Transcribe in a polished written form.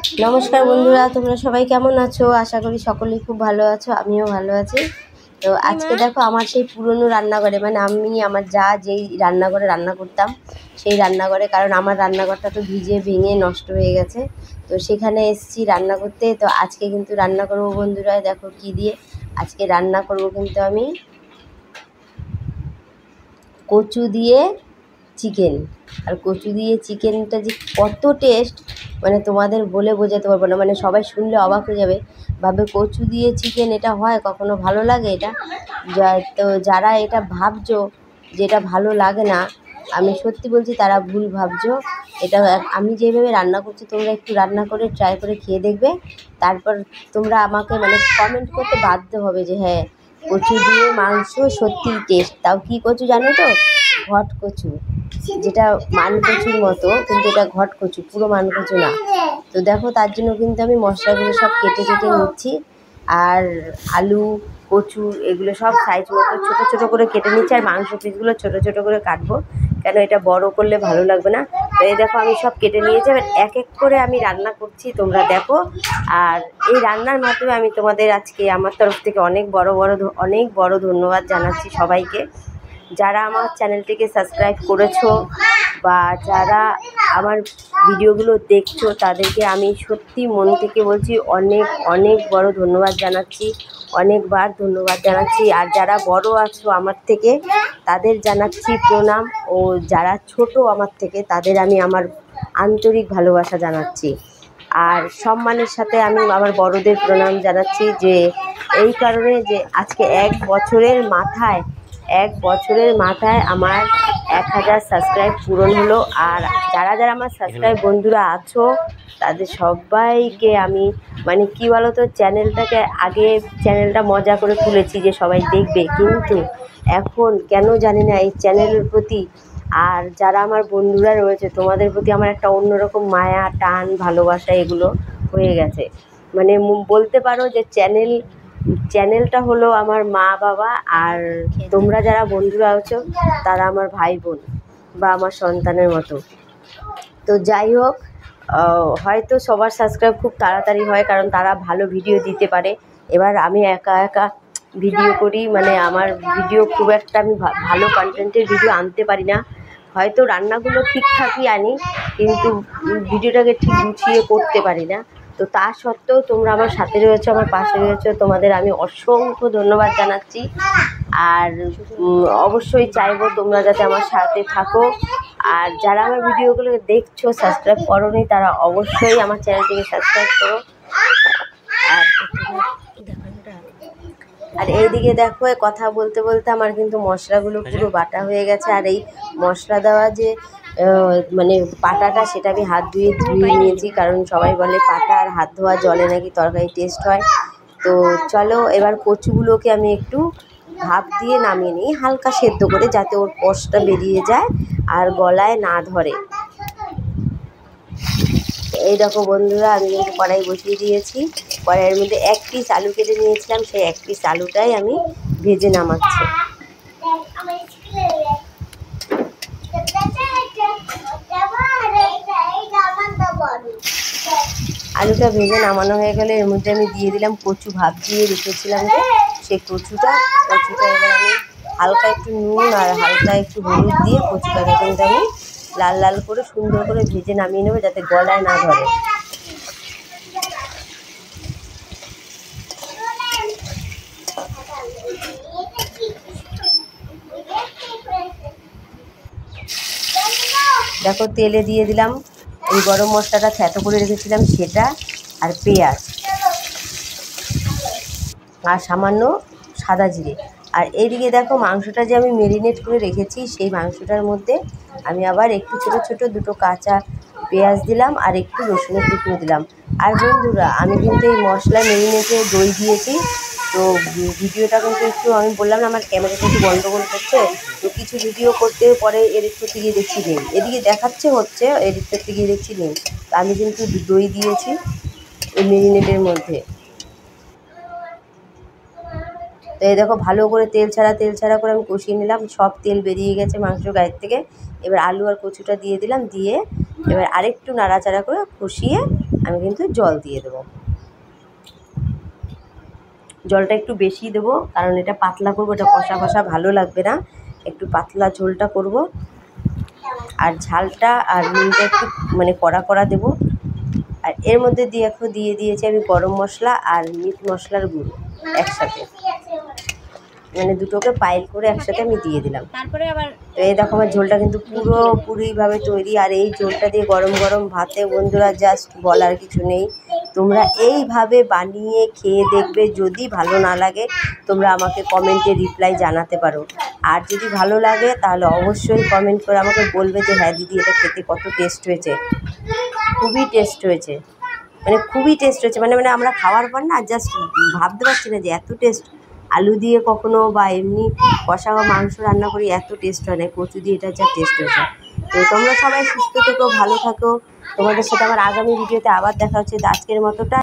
নমস্কার বন্ধুরা, তোমরা সবাই কেমন আছো? আশা করি সকলেই খুব ভালো আছো, আমিও ভালো আছি। তো আজকে দেখো আমার সেই পুরনো রান্নাঘরে, মানে আমি আমার যেই রান্নাঘরে রান্না করতাম সেই রান্নাঘরে, কারণ আমার রান্নাঘরটা তো ভিজে ভেঙে নষ্ট হয়ে গেছে। তো সেখানে এসেছি রান্না করতে। তো আজকে কিন্তু রান্না করবো বন্ধুরা, দেখো কি দিয়ে আজকে রান্না করবো। কিন্তু আমি কচু দিয়ে চিকেন, আর কচু দিয়ে চিকেনটা যে কত টেস্ট, মানে তোমাদের বলে বোঝাতে পারবো না। মানে সবাই শুনলে অবাক হয়ে যাবে, ভাবে কচু দিয়ে চিকেন এটা হয়, কখনো ভালো লাগে এটা? তো যারা এটা ভাবছো যে এটা ভালো লাগে না, আমি সত্যি বলছি তারা ভুল ভাবছো। এটা আমি যেভাবে রান্না করছি তোমরা একটু রান্না করে ট্রাই করে খেয়ে দেখবে, তারপর তোমরা আমাকে মানে কমেন্ট করতে বাধ্য হবে যে হ্যাঁ, কচু দিয়ে মাংস সত্যিই টেস্ট। তাও কী কচু জানো তো? ঘট কচু, যেটা মান কচুর মতো, কিন্তু এটা ঘট কচু, পুরো মান কচু না। তো দেখো তার জন্য কিন্তু আমি মশলাগুলো সব কেটে নিচ্ছি। আর আলু, কচু এগুলো সব সাইজ মতো ছোটো ছোটো করে কেটে নিচ্ছি। আর মাংস পিসগুলো ছোটো ছোটো করে কাটবো, কেন এটা বড় করলে ভালো লাগবে না। তো এই দেখো আমি সব কেটে নিয়েছি, এবার এক এক করে আমি রান্না করছি, তোমরা দেখো। আর এই রান্নার মাধ্যমে আমি তোমাদের আজকে আমার তরফ থেকে অনেক বড় ধন্যবাদ জানাচ্ছি সবাইকে, যারা আমার চ্যানেলটিকে সাবস্ক্রাইব করেছো বা যারা আমার ভিডিওগুলো দেখছো, তাদেরকে আমি সত্যি মন থেকে বলছি অনেক অনেক বড় ধন্যবাদ জানাচ্ছি, অনেকবার ধন্যবাদ জানাচ্ছি। আর যারা বড় আছো আমার থেকে, তাদের জানাচ্ছি প্রণাম, ও যারা ছোট আমার থেকে, তাদের আমি আমার আন্তরিক ভালোবাসা জানাচ্ছি। আর সম্মানের সাথে আমি আমার বড়দের প্রণাম জানাচ্ছি, যে এই কারণে যে আজকে এক বছরের মাথায় আমার 1000 সাবস্ক্রাইব পূরণ হলো। আর যারা যারা আমার সাবস্ক্রাইব বন্ধুরা আছো, তাদের সবাইকে আমি মানে কী বলো তো, চ্যানেলটা মজা করে তুলেছি যে সবাই দেখবে, কিন্তু এখন কেন জানি না এই চ্যানেলের প্রতি, আর যারা আমার বন্ধুরা রয়েছে তোমাদের প্রতি আমার একটা অন্যরকম মায়া টান ভালোবাসা এগুলো হয়ে গেছে। মানে বলতে পারো যে চ্যানেলটা হলো আমার মা বাবা, আর তোমরা যারা বন্ধুরা আছো তারা আমার ভাই বোন বা আমার সন্তানের মতো। তো যাই হোক, হয়তো সবার সাবস্ক্রাইব খুব তাড়াতাড়ি হয়, কারণ তারা ভালো ভিডিও দিতে পারে। এবার আমি একা ভিডিও করি, মানে আমার ভিডিও খুব একটা আমি ভালো কন্টেন্টের ভিডিও আনতে পারি না। হয়তো রান্নাগুলো ঠিকঠাকই আনি, কিন্তু ভিডিওটাকে ঠিক গুছিয়ে করতে পারি না। তো তা সত্ত্বেও তোমরা আমার সাথে রয়েছো, আমার পাশে রয়েছো, তোমাদের আমি অসংখ্য ধন্যবাদ জানাচ্ছি। আর অবশ্যই চাইবো তোমরা যাতে আমার সাথে থাকো। আর যারা আমার ভিডিওগুলো দেখছো সাবস্ক্রাইব করোনি, তারা অবশ্যই আমার চ্যানেলটিকে সাবস্ক্রাইব করো। আর এইদিকে দেখো, কথা বলতে বলতে আমার কিন্তু মশলাগুলো পুরো বাটা হয়ে গেছে। আর এই মশলা দেওয়া যে মানে পাটাটা, সেটা আমি হাত ধুয়ে নিয়েছি, কারণ সবাই বলে পাটা আর হাত ধোয়া জলে নাকি তরকারি টেস্ট হয়। তো চলো এবার কচুগুলোকে আমি একটু ভাপ দিয়ে নামিয়ে নিই, হালকা সেদ্ধ করে, যাতে ওর কষটা বেরিয়ে যায় আর গলায় না ধরে। এই দেখো বন্ধুরা, আমি কিন্তু কড়াই বসিয়ে দিয়েছি। কড়াইয়ের মধ্যে 1 পিস আলু কেটে নিয়েছিলাম, সেই 1 পিস আলুটাই আমি ভেজে নামাচ্ছি। আলুটা ভেজে নামানো হয়ে গেলে এর মধ্যে আমি দিয়ে দিলাম কচু, ভাপ দিয়ে রেখেছিলাম যে সেই কচুটা এবার আমি হালকা একটু নুন আর হালকা একটু হলুদ দিয়ে কচুটাকে কিন্তু আমি লাল লাল করে সুন্দর করে ভেজে নামিয়ে নেবো, যাতে গলায় না ধরে। দেখো তেলে দিয়ে দিলাম এই গরম মশলাটা থেতো করে রেখেছিলাম সেটা, আর পেঁয়াজ, আর সামান্য সাদা জিরে। আর এইদিকে দেখো মাংসটা যে আমি মেরিনেট করে রেখেছি, সেই মাংসটার মধ্যে আমি আবার একটু ছোটো ছোটো 2টো কাঁচা পেঁয়াজ দিলাম, আর একটু রসুনের টুকরো দিলাম। আর বন্ধুরা, আমি কিন্তু এই মশলা মেরিনেটে দই দিয়েছি। তো ভিডিওটা কিন্তু একটু, আমি বললাম না আমার ক্যামেরাটা একটু গন্ডগোল করছে, তো কিছু ভিডিও করতে পরে এডিট করতে গিয়ে দেখছি নেই, এদিকে দেখাচ্ছে হচ্ছে, এডিট করতে গিয়ে দেখছি নেই। তো আমি কিন্তু দই দিয়েছি এই মেরিনেটের মধ্যে। তো এই দেখো ভালো করে তেল ছাড়া করে আমি কষিয়ে নিলাম, সব তেল বেরিয়ে গেছে মাংসর গায়ের থেকে। এবার আলু আর কচুটা দিয়ে দিলাম, দিয়ে এবার আরেকটু নাড়াচাড়া করে কষিয়ে আমি কিন্তু জল দিয়ে দেবো। জলটা একটু বেশি দেবো, কারণ এটা পাতলা করবো, এটা কষা কষা ভালো লাগবে না, একটু পাতলা ঝোলটা করব। আর ঝালটা আর নুনটা একটু মানে কড়া কড়া দেবো। আর এর মধ্যে দিয়ে দিয়েছি আমি গরম মশলা আর মিট মশলার গুঁড়ো একসাথে, মানে দুটোকে পাইল করে একসাথে আমি দিয়ে দিলাম। তারপরে আবার তো এই দেখো আমার ঝোলটা কিন্তু পুরোপুরিভাবে তৈরি। আর এই ঝোলটা দিয়ে গরম গরম ভাতে বন্ধুরা জাস্ট বলার কিছু নেই। তোমরা এইভাবে বানিয়ে খেয়ে দেখবে, যদি ভালো না লাগে তোমরা আমাকে কমেন্টে রিপ্লাই জানাতে পারো। আর যদি ভালো লাগে তাহলে অবশ্যই কমেন্ট করে আমাকে বলবে যে হ্যাঁ দিদি এটা খেতে কত টেস্ট হয়েছে। খুবই টেস্ট হয়েছে, মানে খুবই টেস্ট হয়েছে, মানে আমরা খাওয়ার পর না জাস্ট ভাবতে পারছি না যে এত টেস্ট। আলু দিয়ে কখনো বা এমনি কষা মাংস রান্না করি এত টেস্ট হয় না, কচু দিয়ে এটা যা টেস্ট হয়েছে। তো তোমরা সবাই সুস্থ থেকো, ভালো থাকো। তোমাদের সাথে আমার আগামী ভিডিওতে আবার দেখা হচ্ছে। আজকের মতোটা